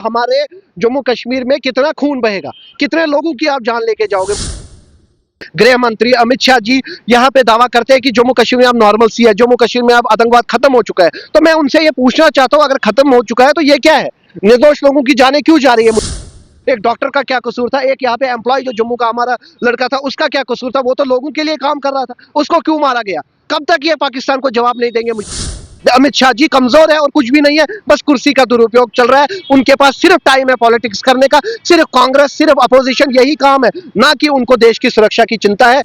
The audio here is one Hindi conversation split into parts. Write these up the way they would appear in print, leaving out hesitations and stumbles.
हमारे जम्मू कश्मीर में कितना खून बहेगा, कितने लोगों की आप जान लेके जाओगे। गृह मंत्री अमित शाह जी यहाँ पे दावा करते हैं कि जम्मू कश्मीर में अब नॉर्मल सी है, जम्मू कश्मीर में अब आतंकवाद खत्म हो चुका है। तो मैं उनसे ये पूछना चाहता हूँ, अगर खत्म हो चुका है तो ये क्या है? निर्दोष लोगों की जानें क्यों जा रही है? एक डॉक्टर का क्या कसूर था? एक यहाँ पे एम्प्लॉय जो जम्मू का हमारा लड़का था, उसका क्या कसूर था? वो तो लोगों के लिए काम कर रहा था, उसको क्यों मारा गया? कब तक ये पाकिस्तान को जवाब नहीं देंगे? मुझे अमित शाह जी कमजोर है और कुछ भी नहीं है, बस कुर्सी का दुरुपयोग चल रहा है। उनके पास सिर्फ टाइम है पॉलिटिक्स करने का, सिर्फ कांग्रेस, सिर्फ अपोजिशन, यही काम है, ना कि उनको देश की सुरक्षा की चिंता है।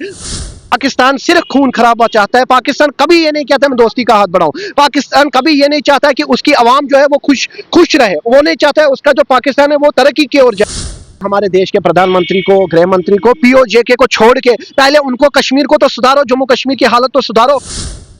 पाकिस्तान सिर्फ खून खराबा चाहता है। पाकिस्तान कभी ये नहीं कहता मैं दोस्ती का हाथ बढ़ाऊं। पाकिस्तान कभी ये नहीं चाहता कि उसकी आवाम जो है वो खुश रहे। वो नहीं चाहता है उसका जो पाकिस्तान है वो तरक्की की ओर जाए। हमारे देश के प्रधानमंत्री को, गृह मंत्री को, पीओजेके को छोड़ के पहले उनको कश्मीर को तो सुधारो, जम्मू कश्मीर की हालत तो सुधारो।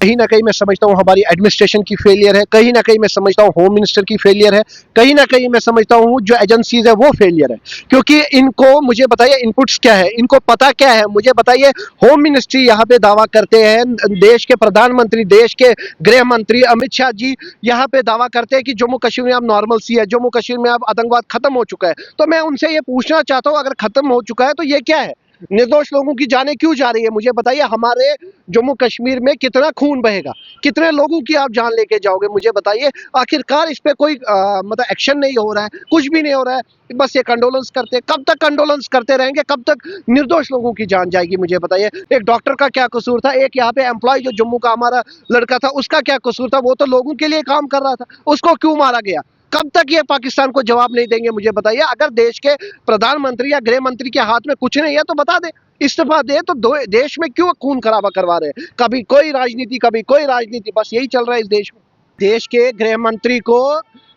कहीं ना कहीं मैं समझता हूँ हमारी एडमिनिस्ट्रेशन की फेलियर है, कहीं ना कहीं मैं समझता हूँ होम मिनिस्टर की फेलियर है, कहीं ना कहीं मैं समझता हूँ जो एजेंसीज है वो फेलियर है। क्योंकि इनको मुझे बताइए इनपुट्स क्या है, इनको पता क्या है? मुझे बताइए। होम मिनिस्ट्री यहाँ पे दावा करते हैं, देश के प्रधानमंत्री, देश के गृह मंत्री अमित शाह जी यहाँ पे दावा करते हैं कि जम्मू कश्मीर में अब नॉर्मल सी है, जम्मू कश्मीर में अब आतंकवाद खत्म हो चुका है। तो मैं उनसे ये पूछना चाहता हूँ, अगर खत्म हो चुका है तो ये क्या है? निर्दोष लोगों की जानें क्यों जा रही है? मुझे बताइए। हमारे जम्मू कश्मीर में कितना खून बहेगा, कितने लोगों की आप जान लेके जाओगे? मुझे बताइए। आखिरकार इस पे कोई मतलब एक्शन नहीं हो रहा है, कुछ भी नहीं हो रहा है, बस ये कंडोलेंस करते हैं। कब तक कंडोलेंस करते रहेंगे? कब तक निर्दोष लोगों की जान जाएगी? मुझे बताइए। एक डॉक्टर का क्या कसूर था? एक यहाँ पे एम्प्लॉय जो जम्मू का हमारा लड़का था, उसका क्या कसूर था? वो तो लोगों के लिए काम कर रहा था, उसको क्यों मारा गया? कब तक ये पाकिस्तान को जवाब नहीं देंगे? मुझे बताइए। अगर देश के प्रधानमंत्री या गृह मंत्री के हाथ में कुछ नहीं है तो बता दे, इस्तीफा दे। तो देश में क्यों खून खराबा करवा रहे हैं? कभी कोई राजनीति, कभी कोई राजनीति, बस यही चल रहा है इस देश में। देश के गृह मंत्री को,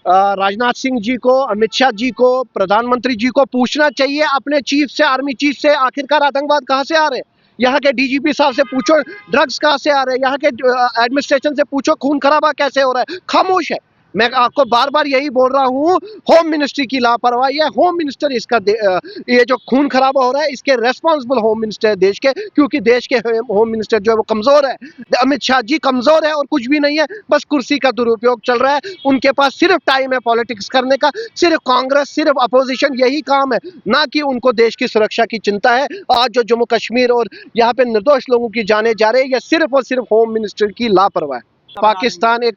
राजनाथ सिंह जी को, अमित शाह जी को, प्रधानमंत्री जी को पूछना चाहिए अपने चीफ से, आर्मी चीफ से, आखिरकार आतंकवाद कहां से आ रहे हैं? यहाँ के डीजीपी साहब से पूछो ड्रग्स कहां से आ रहे हैं, यहाँ के एडमिनिस्ट्रेशन से पूछो खून खराबा कैसे हो रहा है। खामोश है। मैं आपको बार बार यही बोल रहा हूँ, होम मिनिस्ट्री की लापरवाही है। होम मिनिस्टर इसका ये जो खून खराबा हो रहा है इसके रेस्पॉन्सिबल होम मिनिस्टर है देश के, क्योंकि देश के होम मिनिस्टर जो है वो कमजोर है। अमित शाह जी कमजोर है और कुछ भी नहीं है, बस कुर्सी का दुरुपयोग चल रहा है। उनके पास सिर्फ टाइम है पॉलिटिक्स करने का, सिर्फ कांग्रेस, सिर्फ अपोजिशन, यही काम है, ना कि उनको देश की सुरक्षा की चिंता है। आज जो जम्मू कश्मीर और यहाँ पे निर्दोष लोगों की जाने जा रहे हैं, यह सिर्फ और सिर्फ होम मिनिस्टर की लापरवाही। पाकिस्तान एक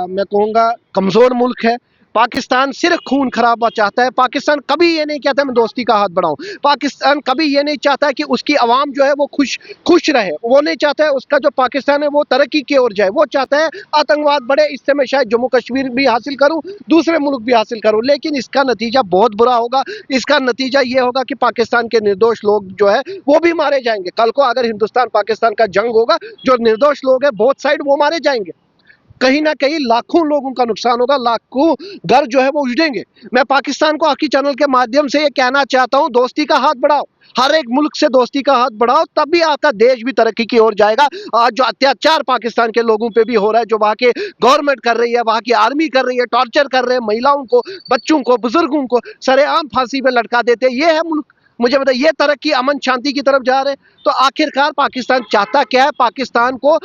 मैं कहूँगा कमजोर मुल्क है। पाकिस्तान सिर्फ खून खराबा चाहता है। पाकिस्तान कभी ये नहीं कहता मैं दोस्ती का हाथ बढ़ाऊं। पाकिस्तान कभी ये नहीं चाहता कि उसकी आवाम जो है वो खुश रहे। वो नहीं चाहता है उसका जो पाकिस्तान है वो तरक्की की ओर जाए। वो चाहता है आतंकवाद बढ़े, इससे मैं शायद जम्मू कश्मीर भी हासिल करूं, दूसरे मुल्क भी हासिल करूं, लेकिन इसका नतीजा बहुत बुरा होगा। इसका नतीजा ये होगा कि पाकिस्तान के निर्दोष लोग जो है वो भी मारे जाएंगे। कल को अगर हिंदुस्तान पाकिस्तान का जंग होगा, जो निर्दोष लोग हैं बोथ साइड वो मारे जाएंगे। कहीं ना कहीं लाखों लोगों का नुकसान होगा, लाखों घर जो है वो उजड़ेंगे। मैं पाकिस्तान को आपकी चैनल के माध्यम से ये कहना चाहता हूं, दोस्ती का हाथ बढ़ाओ, हर एक मुल्क से दोस्ती का हाथ बढ़ाओ, तभी आपका देश भी तरक्की की ओर जाएगा। आज जो अत्याचार पाकिस्तान के लोगों पे भी हो रहा है, जो वहां के गवर्नमेंट कर रही है, वहां की आर्मी कर रही है, टॉर्चर कर रहे हैं महिलाओं को, बच्चों को, बुजुर्गों को सरेआम फांसी पे लटका देते हैं, ये है मुल्क। मुझे बताइए, ये तरक्की, अमन शांति की तरफ जा रहे हैं। तो आखिरकार पाकिस्तान चाहता क्या है? पाकिस्तान को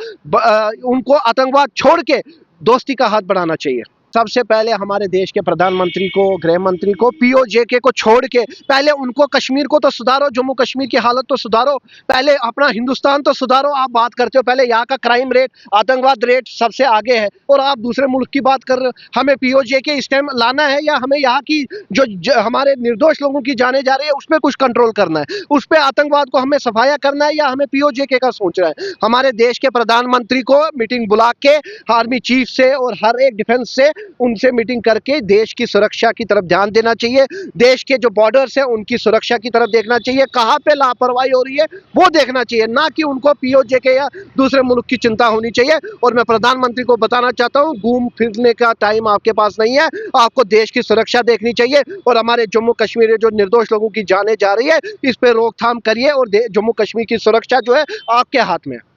उनको आतंकवाद छोड़ के दोस्ती का हाथ बढ़ाना चाहिए। सबसे पहले हमारे देश के प्रधानमंत्री को, गृह मंत्री को, पीओजेके को छोड़ के पहले उनको कश्मीर को तो सुधारो, जम्मू कश्मीर की हालत तो सुधारो, पहले अपना हिंदुस्तान तो सुधारो। आप बात करते हो पहले यहाँ का क्राइम रेट, आतंकवाद रेट सबसे आगे है और आप दूसरे मुल्क की बात कर रहे हो। हमें पीओजेके इस टाइम लाना है या हमें यहाँ की जो हमारे निर्दोष लोगों की जाने जा रही है उस पर कुछ कंट्रोल करना है? उस पर आतंकवाद को हमें सफाया करना है या हमें पीओजेके का सोचना है? हमारे देश के प्रधानमंत्री को मीटिंग बुला के आर्मी चीफ से और हर एक डिफेंस से उनसे मीटिंग करके देश की सुरक्षा की तरफ ध्यान देना चाहिए। देश के जो बॉर्डर्स हैं उनकी सुरक्षा की तरफ देखना चाहिए। कहां पे लापरवाही हो रही है वो देखना चाहिए, ना कि उनको पीओजेके या दूसरे मुल्क की चिंता होनी चाहिए। और मैं प्रधानमंत्री को बताना चाहता हूं, घूम फिरने का टाइम आपके पास नहीं है, आपको देश की सुरक्षा देखनी चाहिए। और हमारे जम्मू कश्मीर में जो निर्दोष लोगों की जाने जा रही है इस पे रोकथाम करिए और जम्मू कश्मीर की सुरक्षा जो है आपके हाथ में है।